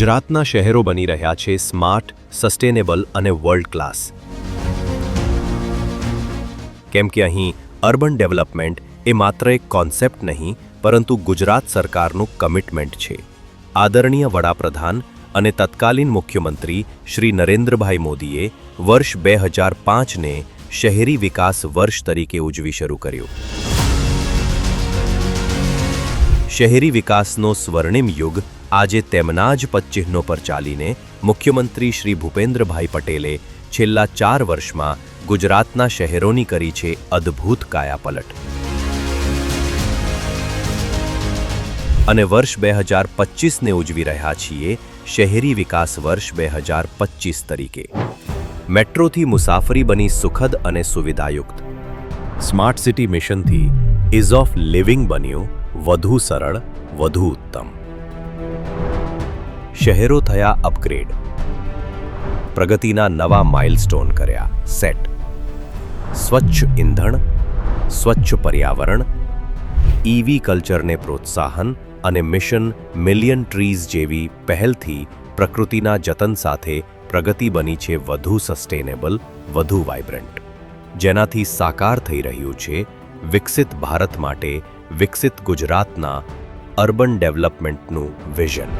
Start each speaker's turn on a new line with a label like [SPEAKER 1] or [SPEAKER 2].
[SPEAKER 1] ગુજરાતના શહેરો બની રહ્યા છે સ્માર્ટ, સસ્ટેનેબલ અને વર્લ્ડ ક્લાસ. કેમ કે અહીં અર્બન ડેવલપમેન્ટ એ માત્ર એક કોન્સેપ્ટ નહીં, પરંતુ ગુજરાત સરકારનું કમિટમેન્ટ છે. આદરણીય વડાપ્રધાન અને તત્કાલીન મુખ્યમંત્રી શ્રી નરેન્દ્રભાઈ મોદીએ વર્ષ 2005ને શહેરી વિકાસ વર્ષ તરીકે ઉજવી શરૂ કર્યું. શહેરી વિકાસનો સ્વર્ણિમ યુગ આજે તેમના જ પદચિહ્નો પર ચાલીને મુખ્યમંત્રી શ્રી ભૂપેન્દ્રભાઈ પટેલે છેલ્લા 4 વર્ષમાં ગુજરાતના શહેરોની કરી છે અદ્ભુત કાયાપલટ. અને વર્ષ 2025ને ઉજવી રહ્યા છીએ શહેરી વિકાસ વર્ષ 2025 તરીકે. મેટ્રોથી મુસાફરી બની સુખદ અને સુવિધાયુક્ત. સ્માર્ટ સિટી મિશનથી ઇઝ ઓફ લિવિંગ બન્યું વધુ સરળ, વધુ ઉત્તમ. શહેરો થયા અપગ્રેડ. પ્રગતિના નવા માઇલસ્ટોન કર્યા સેટ. સ્વચ્છ ઇંધણ, સ્વચ્છ પર્યાવરણ, ઈવી કલ્ચરને પ્રોત્સાહન અને મિશન મિલિયન ટ્રીઝ જેવી પહેલથી પ્રકૃતિના જતન સાથે પ્રગતિ બની છે વધુ સસ્ટેનેબલ, વધુ વાઇબ્રન્ટ. જેનાથી સાકાર થઈ રહ્યું છે વિકસિત ભારત માટે વિકસિત ગુજરાતના અર્બન ડેવલપમેન્ટનું વિઝન.